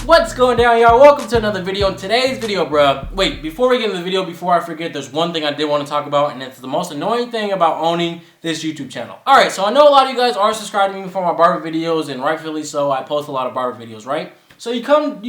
What's going down, y'all? Welcome to another video. In today's video, bruh, wait, before we get into the video, before I forget, there's one thing I did want to talk about, and it's the most annoying thing about owning this YouTube channel. Alright, so I know a lot of you guys are subscribed to me for my barber videos, and rightfully so. I post a lot of barber videos, right? So you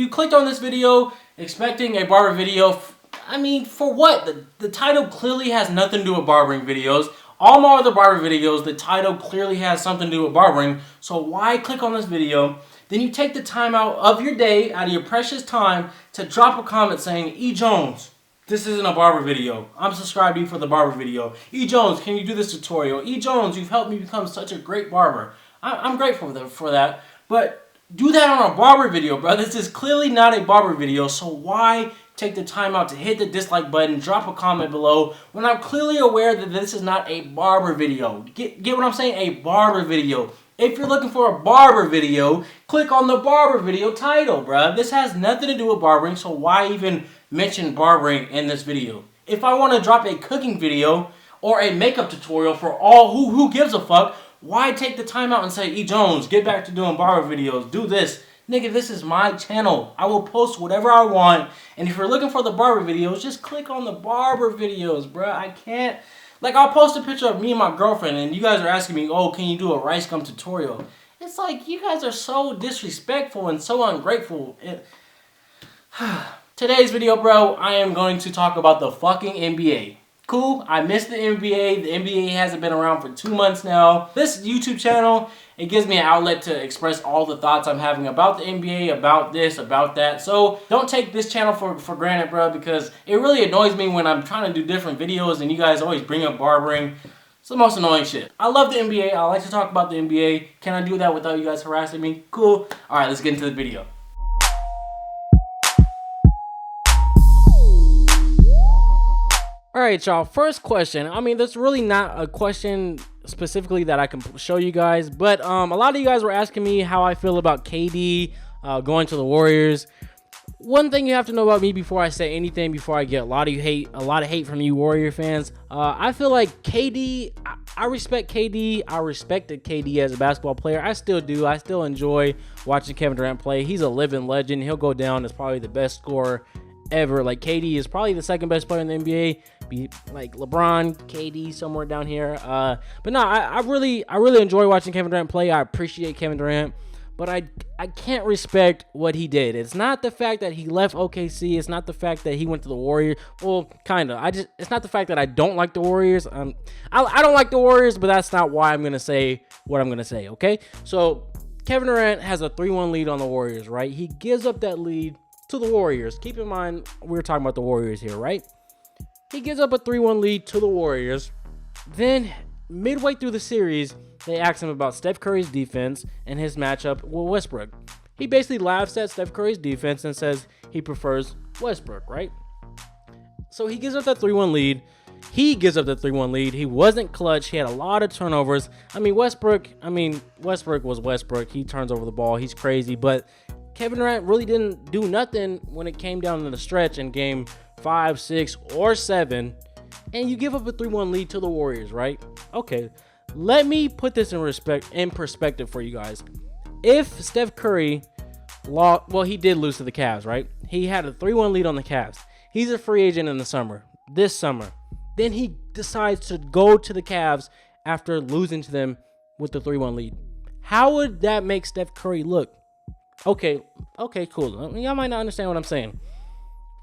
clicked on this video expecting a barber video. I mean, for what? The title clearly has nothing to do with barbering videos. All my other barber videos, the title clearly has something to do with barbering. So why click on this video? Then you take the time out of your day, out of your precious time, to drop a comment saying, E. Jones, this isn't a barber video. I'm subscribed to you for the barber video. E. Jones, can you do this tutorial? E. Jones, you've helped me become such a great barber. I'm grateful for that. But do that on a barber video, bro. This is clearly not a barber video, so why take the time out to hit the dislike button, drop a comment below, when I'm clearly aware that this is not a barber video? Get what I'm saying? A barber video. If you're looking for a barber video, click on the barber video title, bruh. This has nothing to do with barbering, so why even mention barbering in this video? If I want to drop a cooking video or a makeup tutorial for all who gives a fuck, why take the time out and say, E. Jones, get back to doing barber videos, do this. Nigga, this is my channel. I will post whatever I want, and if you're looking for the barber videos, just click on the barber videos, bruh. I can't... Like, I'll post a picture of me and my girlfriend, and you guys are asking me, oh, can you do a rice gum tutorial? It's like, you guys are so disrespectful and so ungrateful. Today's video, bro, I am going to talk about the fucking NBA. Cool, I missed the NBA. The NBA hasn't been around for 2 months now. This YouTube channel, it gives me an outlet to express all the thoughts I'm having about the NBA, about this, about that. So don't take this channel for granted, bro, because it really annoys me when I'm trying to do different videos and you guys always bring up barbering. It's the most annoying shit. I love the NBA. I like to talk about the NBA. Can I do that without you guys harassing me? Cool. All right, let's get into the video. Alright, y'all, first question. I mean, there's really not a question specifically that I can show you guys, but a lot of you guys were asking me how I feel about KD going to the Warriors. One thing you have to know about me before I say anything, before I get a lot of hate from you Warrior fans, I feel like KD, I respect KD. I respected KD as a basketball player. I still do. I still enjoy watching Kevin Durant play. He's a living legend. He'll go down as probably the best scorer ever. Like, KD is probably the second best player in the NBA. Be like LeBron, KD, somewhere down here. But no, I really enjoy watching Kevin Durant play. I appreciate Kevin Durant, but I can't respect what he did. It's not the fact that he left OKC. It's not the fact that he went to the Warriors. Well, kind of. It's not the fact that I don't like the Warriors. I don't like the Warriors, but that's not why I'm gonna say what I'm gonna say. Okay, so Kevin Durant has a 3-1 lead on the Warriors, right? He gives up that lead to the Warriors. Keep in mind, we're talking about the Warriors here, right? He gives up a 3-1 lead to the Warriors. Then, midway through the series, they ask him about Steph Curry's defense and his matchup with Westbrook. He basically laughs at Steph Curry's defense and says he prefers Westbrook, right? So he gives up that 3-1 lead. He wasn't clutch. He had a lot of turnovers. Westbrook was Westbrook. He turns over the ball. He's crazy. But Kevin Durant really didn't do nothing when it came down to the stretch in game 5, 6, or 7, and you give up a 3-1 lead to the Warriors, right? Okay, let me put this in perspective for you guys. If Steph Curry lost, well, he did lose to the Cavs, right? He had a 3-1 lead on the Cavs. He's a free agent in the this summer. Then he decides to go to the Cavs after losing to them with the 3-1 lead. How would that make Steph Curry look? Okay, cool. Y'all might not understand what I'm saying.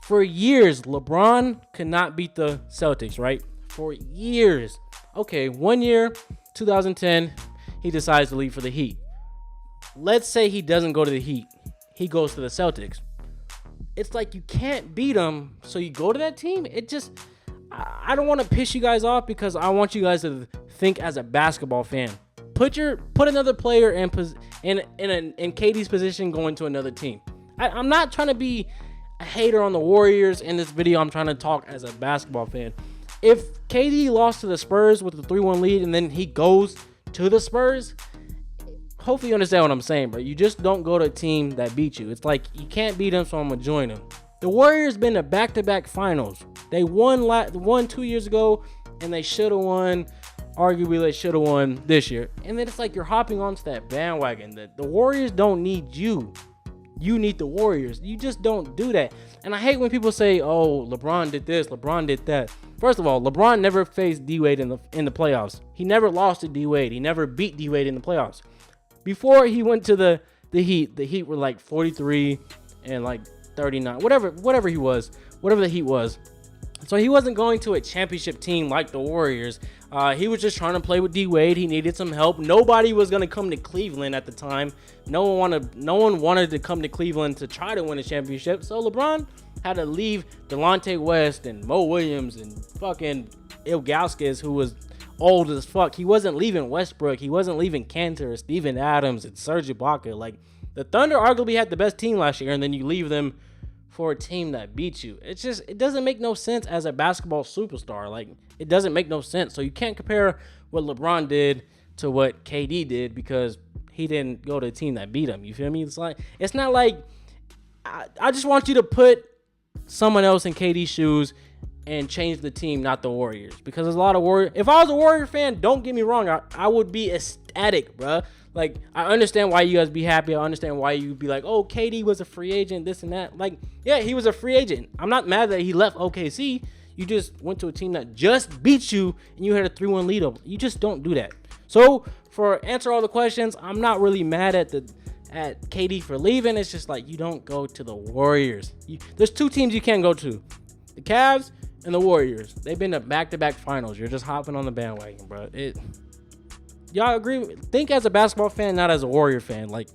For years, LeBron could not beat the Celtics, right? For years. Okay, 1 year, 2010, he decides to leave for the Heat. Let's say he doesn't go to the Heat. He goes to the Celtics. It's like you can't beat him, so you go to that team? It just... I don't want to piss you guys off because I want you guys to think as a basketball fan. Put another player in KD's position going to another team. I'm not trying to be a hater on the Warriors in this video. I'm trying to talk as a basketball fan. If KD lost to the Spurs with the 3-1 lead and then he goes to the Spurs, hopefully you understand what I'm saying, but you just don't go to a team that beat you. It's like you can't beat them, so I'm gonna join them. The Warriors been to back-to-back finals. They won 2 years ago, and they should have won. Arguably, they should have won this year. And then it's like you're hopping onto that bandwagon. The Warriors don't need you. You need the Warriors. You just don't do that. And I hate when people say, oh, LeBron did this, LeBron did that. First of all, LeBron never faced D-Wade in the playoffs. He never lost to D-Wade. He never beat D-Wade in the playoffs. Before he went to the Heat, the Heat were like 43 and like 39, whatever the Heat was. So he wasn't going to a championship team like the Warriors. He was just trying to play with D-Wade. He needed some help. Nobody was going to come to Cleveland at the time. No one wanted to come to Cleveland to try to win a championship. So LeBron had to leave Delonte West and Mo Williams and fucking Ilgauskas, who was old as fuck. He wasn't leaving Westbrook. He wasn't leaving Cantor, Steven Adams, and Serge Ibaka. Like, the Thunder arguably had the best team last year, and then you leave them for a team that beats you. It doesn't make no sense as a basketball superstar. Like, it doesn't make no sense. So you can't compare what LeBron did to what KD did because he didn't go to a team that beat him. You feel me? It's not like I just want you to put someone else in KD's shoes and change the team, not the Warriors. Because there's a lot of Warriors. If I was a Warrior fan, don't get me wrong, I would be ecstatic, bruh. Like, I understand why you guys be happy. I understand why you'd be like, oh, KD was a free agent, this and that. Like, yeah, he was a free agent. I'm not mad that he left OKC. You just went to a team that just beat you and you had a 3-1 lead over. You just don't do that. So, for answer all the questions, I'm not really mad at KD for leaving. It's just like, you don't go to the Warriors. There's two teams you can't go to. The Cavs and the Warriors. They've been to back-to-back finals. You're just hopping on the bandwagon, bro. Y'all agree? Think as a basketball fan, not as a Warrior fan. Like,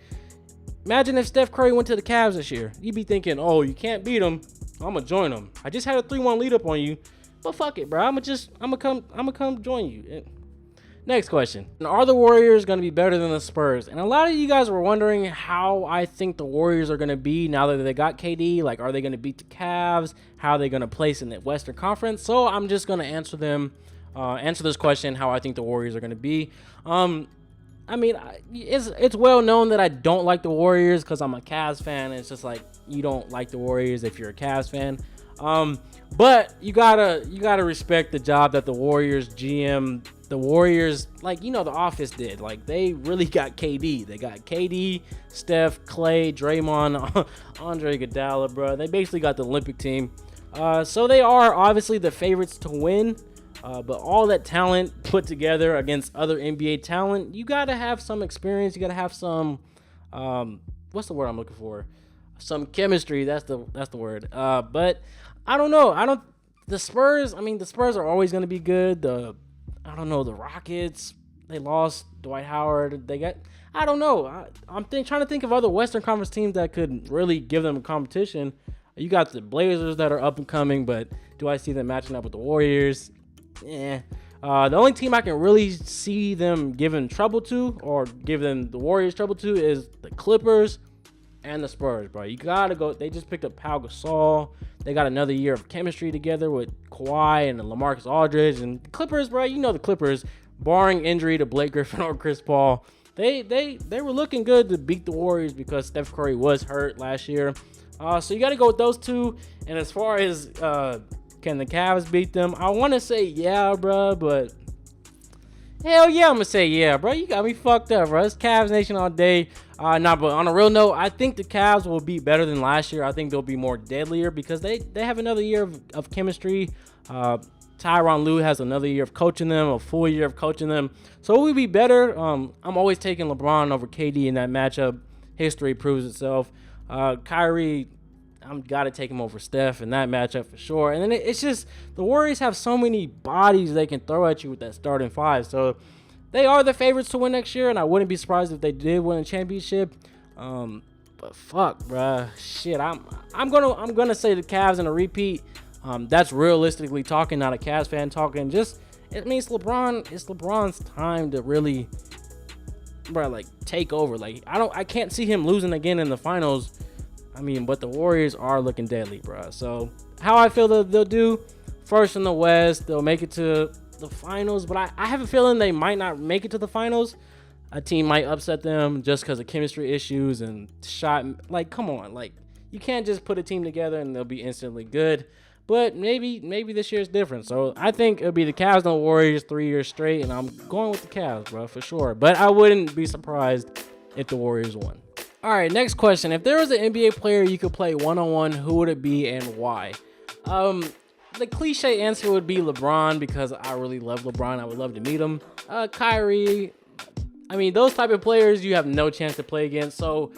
imagine if Steph Curry went to the Cavs this year. You'd be thinking, oh, you can't beat them. I'm going to join them. I just had a 3-1 lead up on you. But fuck it, bro. I'm going to come join you. Next question. Are the Warriors going to be better than the Spurs? And a lot of you guys were wondering how I think the Warriors are going to be now that they got KD. Like, are they going to beat the Cavs? How are they going to place in the Western Conference? So I'm just going to answer this question, how I think the Warriors are going to be. I mean, it's well known that I don't like the Warriors because I'm a Cavs fan. It's just like, you don't like the Warriors if you're a Cavs fan. But you gotta respect the job that the Warriors GM, the Warriors, like, you know, the Office did. Like, they really got KD. They got KD, Steph, Clay, Draymond, Andre Iguodala, bro. They basically got the Olympic team. So they are obviously the favorites to win. But all that talent put together against other NBA talent, you got to have some experience. You got to have some, what's the word I'm looking for? Some chemistry. That's the word. But I don't know. The Spurs are always going to be good. The Rockets, they lost Dwight Howard. I don't know. I'm trying to think of other Western Conference teams that could really give them a competition. You got the Blazers that are up and coming, but do I see them matching up with the Warriors? Yeah. The only team I can really see them giving trouble to, or give them the Warriors trouble to, is the Clippers and the Spurs, bro. You gotta go. They just picked up Pau Gasol. They got another year of chemistry together with Kawhi and LaMarcus Aldridge. And the Clippers, bro, you know the Clippers, barring injury to Blake Griffin or Chris Paul, they were looking good to beat the Warriors because Steph Curry was hurt last year. So you got to go with those two. And as far as can the Cavs beat them, I want to say yeah, bro, but hell yeah, I'm going to say yeah, bro. You got me fucked up, bro. It's Cavs Nation all day. But on a real note, I think the Cavs will be better than last year. I think they'll be more deadlier because they have another year of chemistry. Tyronn Lue has another year of coaching them, a full year of coaching them. So it will be better. I'm always taking LeBron over KD in that matchup. History proves itself. Kyrie, I'm got to take him over Steph in that matchup for sure. And then it's just the Warriors have so many bodies they can throw at you with that starting five. So they are the favorites to win next year, and I wouldn't be surprised if they did win a championship. But fuck, bruh, shit, I'm gonna say the Cavs in a repeat. That's realistically talking, not a Cavs fan talking. Just it means LeBron's time to really, bruh, like take over. Like I can't see him losing again in the finals. But the Warriors are looking deadly, bruh. So how I feel they'll do first in the West, they'll make it to the finals, but I have a feeling they might not make it to the finals. A team might upset them just because of chemistry issues and shot. Like, come on, like you can't just put a team together and they'll be instantly good. But maybe this year is different. So I think it'll be the Cavs and the Warriors 3 years straight, and I'm going with the Cavs, bro, for sure. But I wouldn't be surprised if the Warriors won. All right, next question. If there was an NBA player you could play one-on-one, who would it be and why? The cliche answer would be LeBron, because I really love LeBron. I would love to meet him. Kyrie, I mean, those type of players you have no chance to play against. So,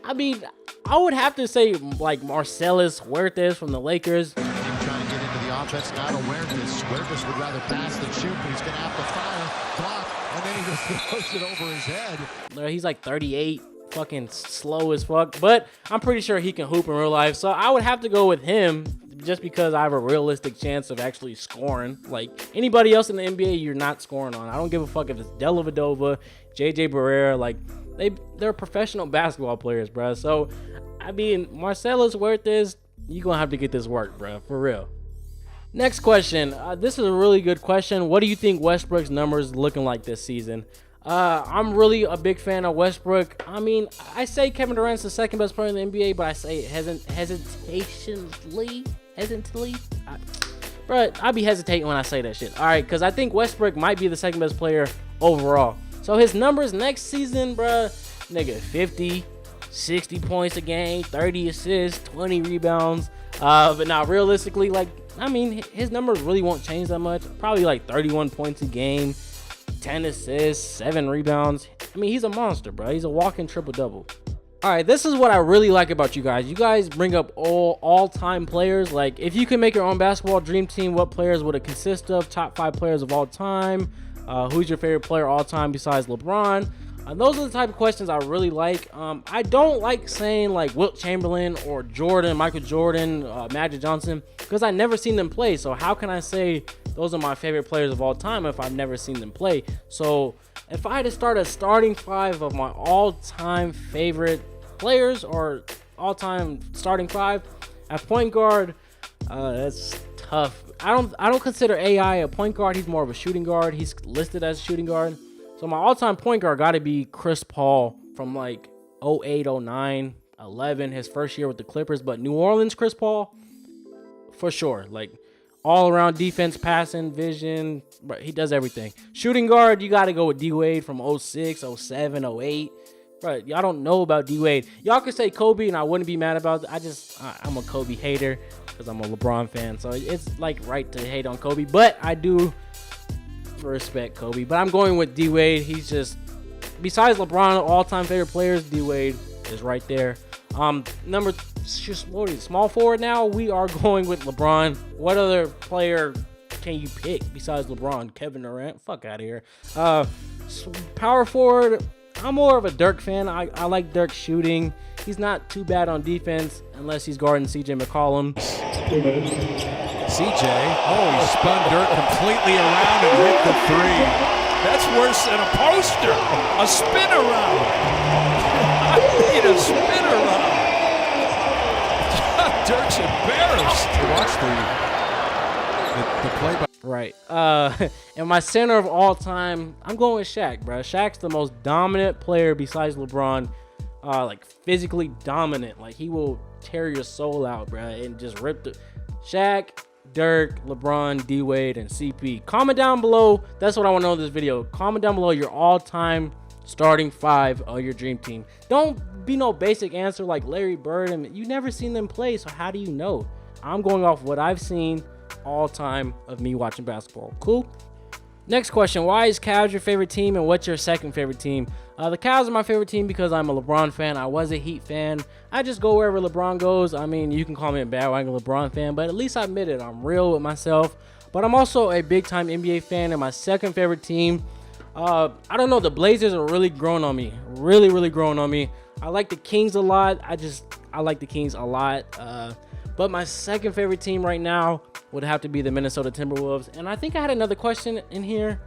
I mean, I would have to say like Marcellus Huertas from the Lakers. Trying to get into the offense, not Huertas. Huertas would rather pass than shoot, but he's going to have to fire, block, and then he just throws it over his head. He's like 38. Fucking slow as fuck, but I'm pretty sure he can hoop in real life, so I would have to go with him just because I have a realistic chance of actually scoring. Like anybody else in the NBA, you're not scoring on. I don't give a fuck if it's Dellavedova, JJ Barrera. Like they're professional basketball players, bro. So I mean, Marcellus Huertas, you gonna have to get this work, bro, for real. Next question. This is a really good question. What do you think Westbrook's numbers looking like this season? I'm really a big fan of Westbrook. I mean, I say Kevin Durant's the second best player in the NBA, but I say hesitantly. Bro, I be hesitating when I say that shit. All right, because I think Westbrook might be the second best player overall. So his numbers next season, bro, nigga, 50, 60 points a game, 30 assists, 20 rebounds. But now realistically, like, I mean, his numbers really won't change that much. Probably like 31 points a game, 10 assists, 7 rebounds. I mean, he's a monster, bro. He's a walking triple-double. All right, this is what I really like about you guys. You guys bring up all-time players. Like, if you could make your own basketball dream team, what players would it consist of? Top 5 players of all time. Who's your favorite player all time besides LeBron? Those are the type of questions I really like. I don't like saying like Wilt Chamberlain or Jordan, Michael Jordan, Magic Johnson, because I've never seen them play. So how can I say those are my favorite players of all time if I've never seen them play? So if I had to start a starting 5 of my all-time favorite players or all-time starting 5 at point guard, that's tough. I don't consider AI a point guard. He's more of a shooting guard. He's listed as a shooting guard. So my all-time point guard got to be Chris Paul from like 08, 09, 11, his first year with the Clippers. But New Orleans Chris Paul, for sure. Like all-around defense, passing, vision. But he does everything. Shooting guard, you got to go with D-Wade from 06, 07, 08. Bro, y'all don't know about D-Wade. Y'all could say Kobe, and I wouldn't be mad about it. I'm a Kobe hater because I'm a LeBron fan. So it's like right to hate on Kobe. But I do respect Kobe, but I'm going with D-Wade. He's just, besides LeBron, all-time favorite players, D-Wade is right there. Number small forward now, we are going with LeBron. What other player can you pick besides LeBron? Kevin Durant? Fuck out of here. Power forward, I'm more of a Dirk fan. I like Dirk shooting. He's not too bad on defense unless he's guarding CJ McCollum. CJ, he spun Dirk completely around and hit the 3. That's worse than a poster. A spin around. I need a spin around. Dirk's embarrassed. Watch the play by. Right. And my center of all time, I'm going with Shaq, bro. Shaq's the most dominant player besides LeBron. Like physically dominant. Like he will tear your soul out, bro, and just rip the Shaq, Dirk, LeBron, D-Wade, and CP. Comment down below. That's what I want to know in this video. Comment down below your all-time starting 5 of your dream team. Don't be no basic answer like Larry Bird. And you never seen them play, so how do you know? I'm going off what I've seen all time of me watching basketball. Cool? Next question. Why is Cavs your favorite team, and what's your second favorite team? The Cavs are my favorite team because I'm a LeBron fan. I was a Heat fan. I just go wherever LeBron goes. I mean, you can call me a bandwagon LeBron fan, but at least I admit it. I'm real with myself. But I'm also a big-time NBA fan, and my second favorite team, I don't know. The Blazers are really growing on me. Really, really growing on me. I like the Kings a lot. I like the Kings a lot. But my second favorite team right now would have to be the Minnesota Timberwolves. And I think I had another question in here.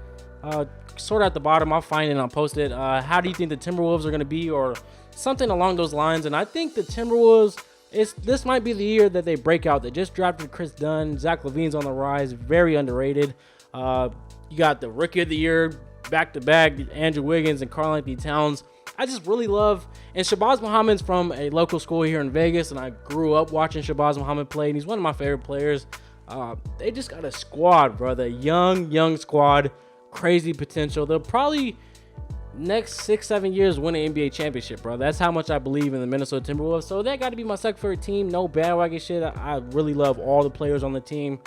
Sort of at the bottom. I'll find it and I'll post it. How do you think the Timberwolves are going to be, or something along those lines? And I think the Timberwolves, this might be the year that they break out. They just drafted Chris Dunn. Zach LaVine's on the rise. Very underrated. You got the Rookie of the Year back-to-back, Andrew Wiggins and Karl-Anthony Towns. I just really love, and Shabazz Muhammad's from a local school here in Vegas, and I grew up watching Shabazz Muhammad play, and he's one of my favorite players. They just got a squad, brother. Young squad. Crazy potential. They'll probably next 6-7 years win an NBA championship, bro. That's how much I believe in the Minnesota Timberwolves. So that got to be my second favorite team. No bandwagon shit. I really love all the players on the team.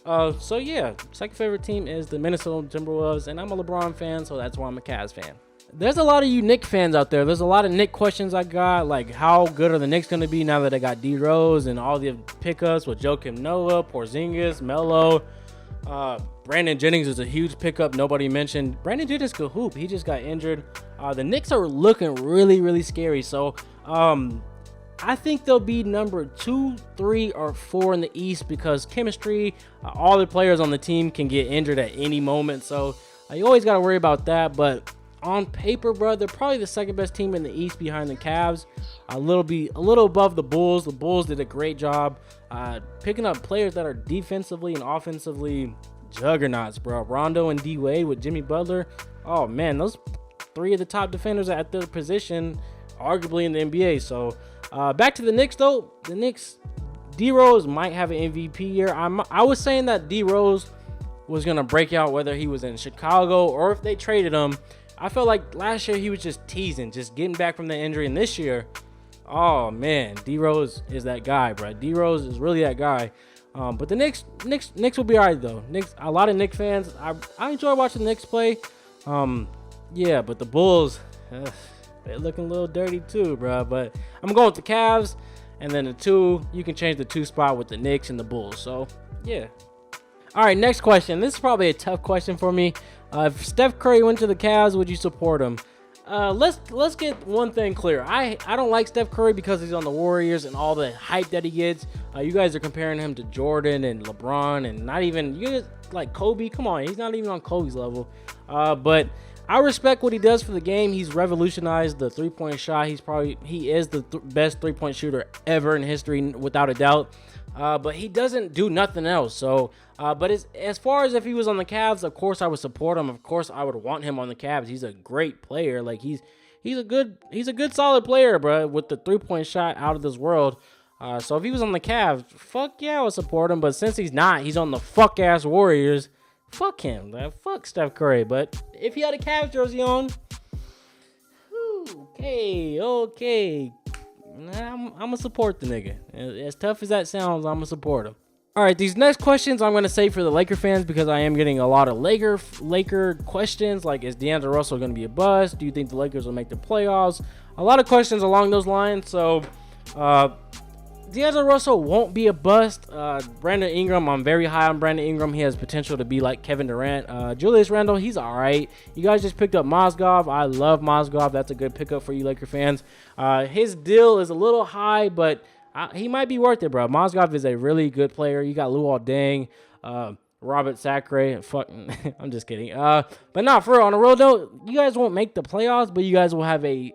So yeah, second favorite team is the Minnesota Timberwolves, and I'm a LeBron fan, so that's why I'm a Cavs fan. There's a lot of you Knicks fans out there. There's a lot of Knicks questions I got, like how good are the Knicks going to be now that they got D Rose and all the pickups with Joakim Noah, Porzingis, Melo. Brandon Jennings is a huge pickup. Nobody mentioned Brandon Jennings could hoop. He just got injured. The Knicks are looking really, really scary. So I think they'll be number 2, 3, or 4 in the East because chemistry, all the players on the team can get injured at any moment. So you always got to worry about that. But on paper, bro, they're probably the second best team in the East behind the Cavs. A little above the Bulls. The Bulls did a great job picking up players that are defensively and offensively juggernauts, bro. Rondo and D Wade with Jimmy Butler. Oh man, those 3 of the top defenders at their position, arguably in the NBA. So back to the Knicks though. The Knicks, D Rose might have an MVP year. I was saying that D Rose was gonna break out whether he was in Chicago or if they traded him. I felt like last year he was just teasing, just getting back from the injury, and this year, oh man, D Rose is that guy, bro. D Rose is really that guy. But the Knicks will be alright though. A lot of Knicks fans, I enjoy watching the Knicks play. Yeah, but the Bulls, they're looking a little dirty too, bro. But I'm going with the Cavs, and then the 2, you can change the 2 spot with the Knicks and the Bulls. So yeah. All right, next question. This is probably a tough question for me. If Steph Curry went to the Cavs, would you support him? Let's get one thing clear. I don't like Steph Curry because he's on the Warriors and all the hype that he gets. You guys are comparing him to Jordan and LeBron, and not even you guys like Kobe. Come on, he's not even on Kobe's level. But I respect what he does for the game. He's revolutionized the 3-point shot. He is the best 3-point shooter ever in history, without a doubt. But he doesn't do nothing else. So, but as far as if he was on the Cavs, of course I would support him. Of course I would want him on the Cavs. He's a great player. Like he's a good solid player, bro, with the 3-point shot out of this world. So if he was on the Cavs, fuck yeah, I would support him. But since he's not, he's on the fuck ass Warriors. Fuck him. Fuck Steph Curry. But if he had a Cavs jersey on, okay. I'm gonna support the nigga. As tough as that sounds, I'm gonna support him. All right, these next questions I'm gonna save for the Laker fans because I am getting a lot of Laker questions. Like, is D'Angelo Russell gonna be a bust? Do you think the Lakers will make the playoffs? A lot of questions along those lines. So, D'Angelo Russell won't be a bust. Brandon Ingram, I'm very high on Brandon Ingram. He has potential to be like Kevin Durant. Julius Randle, he's all right. You guys just picked up Mozgov. I love Mozgov. That's a good pickup for you Laker fans. His deal is a little high, but he might be worth it, bro. Mozgov is a really good player. You got Luol Deng, Robert Sacre. Fuck, I'm just kidding. But not for real. On a real note, you guys won't make the playoffs, but you guys will have a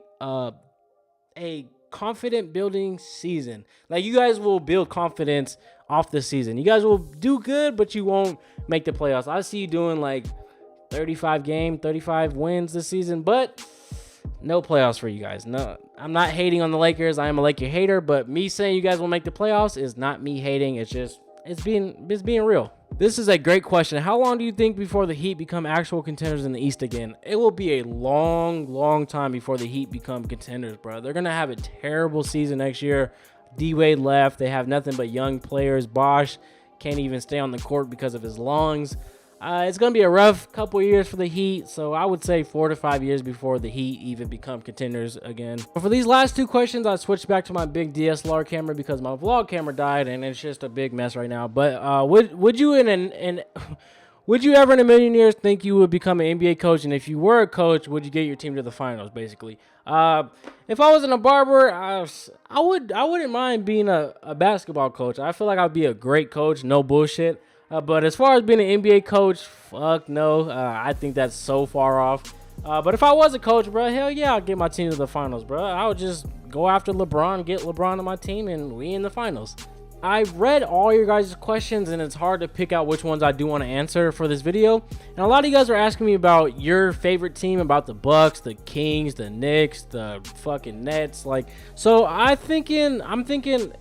confident building season. Like, you guys will build confidence off the season. You guys will do good, but you won't make the playoffs. I see you doing like 35 wins this season, but no playoffs for you guys. No, I'm not hating on the Lakers. I am a Laker hater, but me saying you guys will make the playoffs is not me hating. It's being real. This is a great question. How long do you think before the Heat become actual contenders in the East again? It will be a long time before the Heat become contenders, bro. They're going to have a terrible season next year. D-Wade left. They have nothing but young players. Bosh can't even stay on the court because of his lungs. It's going to be a rough couple years for the Heat, so I would say 4 to 5 years before the Heat even become contenders again. But for these last 2 questions, I switched back to my big DSLR camera because my vlog camera died, and it's just a big mess right now. But would you would you ever in a million years think you would become an NBA coach? And if you were a coach, would you get your team to the finals, basically? If I wasn't a barber, I wouldn't mind being a basketball coach. I feel like I'd be a great coach, no bullshit. But as far as being an NBA coach, fuck no. I think that's so far off. But if I was a coach, bro, hell yeah, I'd get my team to the finals, bro. I would just go after LeBron, get LeBron on my team, and we in the finals. I read all your guys' questions, and it's hard to pick out which ones I do want to answer for this video. And a lot of you guys are asking me about your favorite team, about the Bucks, the Kings, the Knicks, the fucking Nets. Like, so I'm thinking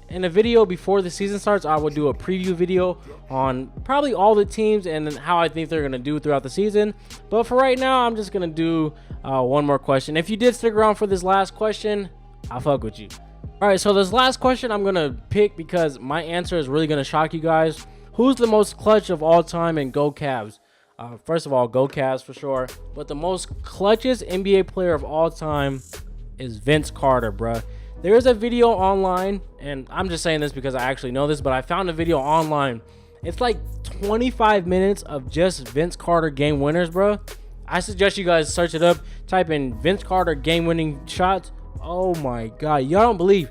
in a video before the season starts, I would do a preview video on probably all the teams and how I think they're going to do throughout the season. But for right now, I'm just going to do one more question. If you did stick around for this last question, I'll fuck with you. All right, so this last question I'm gonna pick because my answer is really gonna shock you guys. Who's the most clutch of all time and go Cavs? First of all, go Cavs for sure. But the most clutchest NBA player of all time is Vince Carter, bruh. There is a video online, and I'm just saying this because I actually know this, but I found a video online. It's like 25 minutes of just Vince Carter game winners, bro. I suggest you guys search it up. Type in Vince Carter game winning shots. Oh my God, y'all don't believe.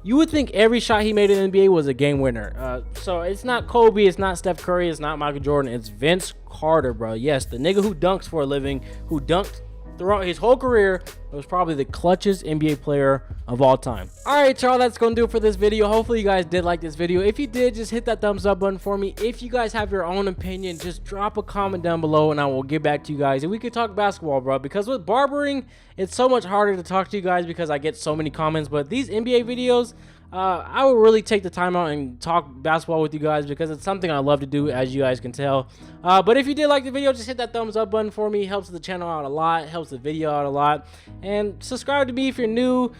You would think every shot he made in the NBA was a game winner. So it's not Kobe, it's not Steph Curry, it's not Michael Jordan, it's Vince Carter, bro. Yes, the nigga who dunks for a living, who dunked throughout his whole career, was probably the clutchest NBA player of all time. All right, y'all, that's gonna do it for this video. Hopefully you guys did like this video. If you did, just hit that thumbs up button for me. If you guys have your own opinion, just drop a comment down below and I will get back to you guys, and we could talk basketball, bro. Because with barbering, it's so much harder to talk to you guys because I get so many comments. But these NBA videos, I will really take the time out and talk basketball with you guys because it's something I love to do, as you guys can tell. But if you did like the video, just hit that thumbs up button for me. It helps the channel out a lot, helps the video out a lot. And subscribe to me if you're new.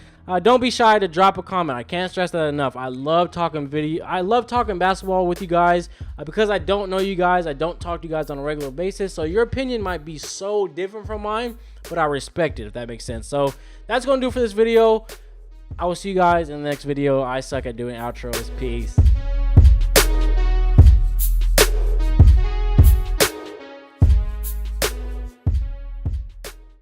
Don't be shy to drop a comment. I can't stress that enough. I love talking basketball with you guys because I don't know you guys. I don't talk to you guys on a regular basis. So your opinion might be so different from mine, but I respect it, if that makes sense. So that's going to do it for this video. I will see you guys in the next video. I suck at doing outros. Peace.